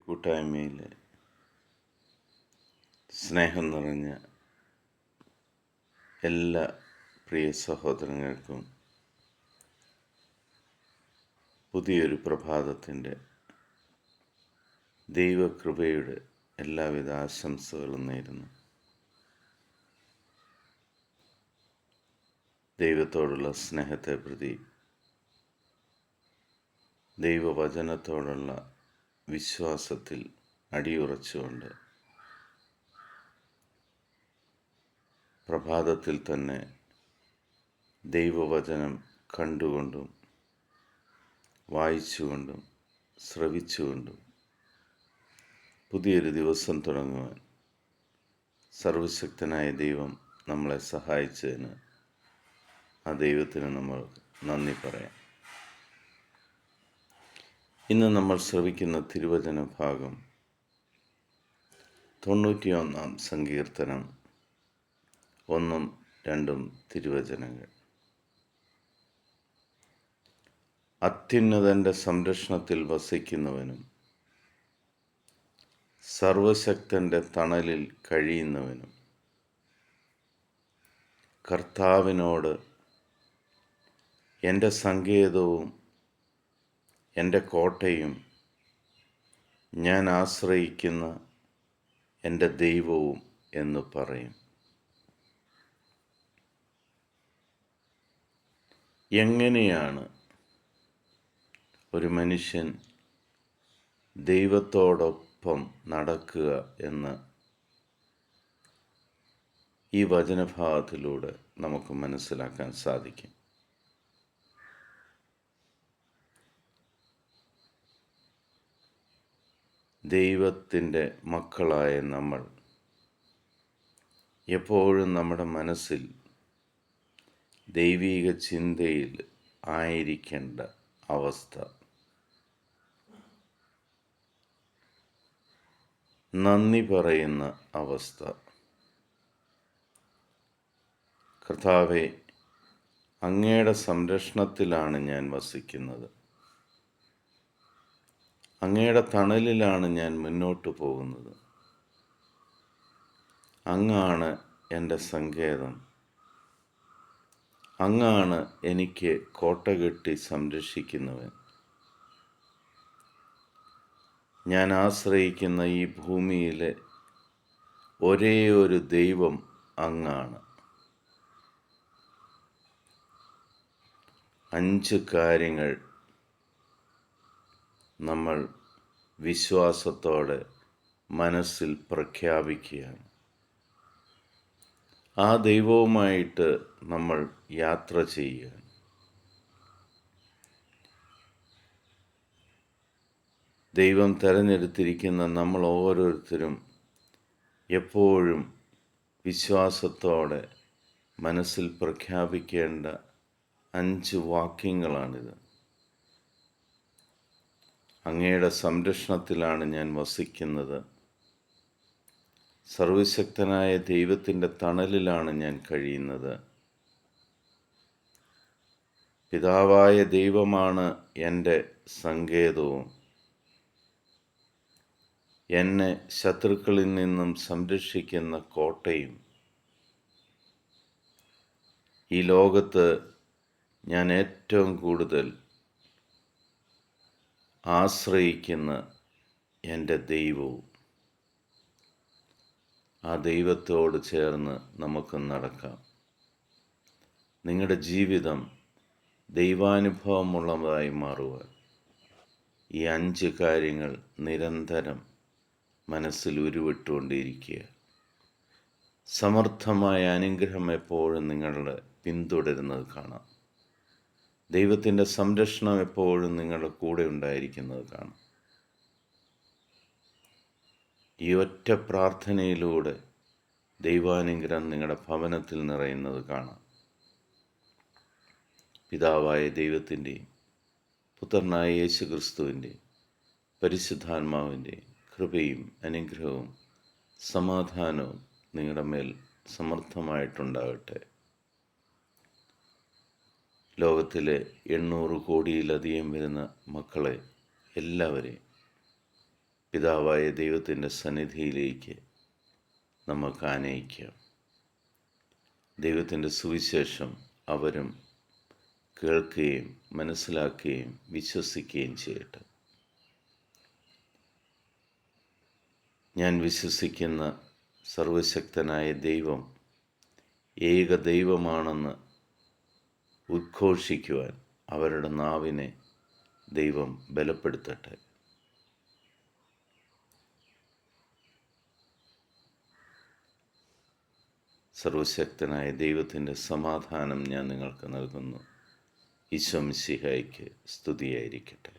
കൂട്ടായ്മയിലെ സ്നേഹം നിറഞ്ഞ എല്ലാ പ്രിയ സഹോദരങ്ങൾക്കും പുതിയൊരു പ്രഭാതത്തിൻ്റെ ദൈവകൃപയുടെ എല്ലാവിധ ആശംസകളും നേരുന്നു. ദൈവത്തോടുള്ള സ്നേഹത്തെ പ്രതി ദൈവവചനത്തോടുള്ള വിശ്വാസത്തിൽ അടിയുറച്ചുകൊണ്ട് പ്രഭാതത്തിൽ തന്നെ ദൈവവചനം കണ്ടുകൊണ്ടും വായിച്ചുകൊണ്ടും ശ്രവിച്ചുകൊണ്ടും പുതിയൊരു ദിവസം തുടങ്ങുവാൻ സർവശക്തനായ ദൈവം നമ്മളെ സഹായിച്ചതിന് ആ ദൈവത്തിന് നമ്മൾ നന്ദി പറയാം. ഇന്ന് നമ്മൾ ശ്രവിക്കുന്ന തിരുവചന ഭാഗം 91 സങ്കീർത്തനം 1-2 തിരുവചനങ്ങൾ. അത്യുന്നതൻ്റെ സംരക്ഷണത്തിൽ വസിക്കുന്നവനും സർവശക്തൻ്റെ തണലിൽ കഴിയുന്നവനും കർത്താവിനോട് എൻ്റെ സങ്കേതവും എൻ്റെ കോട്ടയും ഞാൻ ആശ്രയിക്കുന്ന എൻ്റെ ദൈവവും എന്ന് പറയും. എങ്ങനെയാണ് ഒരു മനുഷ്യൻ ദൈവത്തോടൊപ്പം നടക്കുക എന്ന് ഈ വചനഭാഗത്തിലൂടെ നമുക്ക് മനസ്സിലാക്കാൻ സാധിക്കും. ദൈവത്തിൻ്റെ മക്കളായ നമ്മൾ എപ്പോഴും നമ്മുടെ മനസ്സിൽ ദൈവിക ചിന്തയിൽ ആയിരിക്കേണ്ട അവസ്ഥ, നന്ദി പറയുന്ന അവസ്ഥ. കർത്താവേ, അങ്ങയുടെ സംരക്ഷണത്തിലാണ് ഞാൻ വസിക്കുന്നത്, അങ്ങയുടെ തണലിലാണ് ഞാൻ മുന്നോട്ട് പോകുന്നത്, അങ്ങാണ് എൻ്റെ സങ്കേതം, അങ്ങാണ് എനിക്ക് കോട്ട കെട്ടി സംരക്ഷിക്കുന്നവൻ, ഞാൻ ആശ്രയിക്കുന്ന ഈ ഭൂമിയിലെ ഒരേ ഒരു ദൈവം അങ്ങാണ്. 5 കാര്യങ്ങൾ നമ്മൾ വിശ്വാസത്തോടെ മനസ്സിൽ പ്രഖ്യാപിക്കുകയാണ്. ആ ദൈവവുമായിട്ട് നമ്മൾ യാത്ര ചെയ്യുകയാണ്. ദൈവം തിരഞ്ഞെടുത്തിരിക്കുന്ന നമ്മൾ ഓരോരുത്തരും എപ്പോഴും വിശ്വാസത്തോടെ മനസ്സിൽ പ്രഖ്യാപിക്കേണ്ട 5 വാക്യങ്ങളാണിത്. അങ്ങയുടെ സംരക്ഷണത്തിലാണ് ഞാൻ വസിക്കുന്നത്, സർവശക്തനായ ദൈവത്തിൻ്റെ തണലിലാണ് ഞാൻ കഴിയുന്നത്, പിതാവായ ദൈവമാണ് എൻ്റെ സങ്കേതവും, എന്നെ ശത്രുക്കളിൽ നിന്നും സംരക്ഷിക്കുന്ന കോട്ടയും, ഈ ലോകത്ത് ഞാൻ ഏറ്റവും കൂടുതൽ ആശ്രയിക്കുന്ന എൻ്റെ ദൈവവും. ആ ദൈവത്തോട് ചേർന്ന് നമുക്ക് നടക്കാം. നിങ്ങളുടെ ജീവിതം ദൈവാനുഭവമുള്ളതായി മാറുവാൻ ഈ 5 കാര്യങ്ങൾ നിരന്തരം മനസ്സിൽ ഉരുവിട്ടുകൊണ്ടിരിക്കുക. സമർത്ഥമായ അനുഗ്രഹം എപ്പോഴും നിങ്ങളുടെ പിന്തുടരുന്നത് കാണാം. ദൈവത്തിൻ്റെ സംരക്ഷണം എപ്പോഴും നിങ്ങളുടെ കൂടെ ഉണ്ടായിരിക്കുന്നത് കാണാം. ഈ ഒറ്റ പ്രാർത്ഥനയിലൂടെ ദൈവാനുഗ്രഹം നിങ്ങളുടെ ഭവനത്തിൽ നിറയുന്നത് കാണാം. പിതാവായ ദൈവത്തിൻ്റെയും പുത്രനായ യേശുക്രിസ്തുവിൻ്റെയും പരിശുദ്ധാത്മാവിൻ്റെയും കൃപയും അനുഗ്രഹവും സമാധാനവും നിങ്ങളുടെ മേൽ സമർത്ഥമായിട്ടുണ്ടാകട്ടെ. ലോകത്തിലെ 800 കോടിയിലധികം വരുന്ന മക്കളെ എല്ലാവരെയും പിതാവായ ദൈവത്തിൻ്റെ സന്നിധിയിലേക്ക് നമുക്ക് ആനയിക്കാം. ദൈവത്തിൻ്റെ സുവിശേഷം അവരും കേൾക്കുകയും മനസ്സിലാക്കുകയും വിശ്വസിക്കുകയും ചെയ്യട്ടെ. ഞാൻ വിശ്വസിക്കുന്ന സർവശക്തനായ ദൈവം ഏക ദൈവമാണെന്ന് ഉദ്ഘോഷിക്കുവാൻ അവരുടെ നാവിനെ ദൈവം ബലപ്പെടുത്തട്ടെ. സർവശക്തനായ ദൈവത്തിൻ്റെ സമാധാനം ഞാൻ നിങ്ങൾക്ക് നൽകുന്നു. ഈശോ മിശിഹായ്ക്ക് സ്തുതിയായിരിക്കട്ടെ.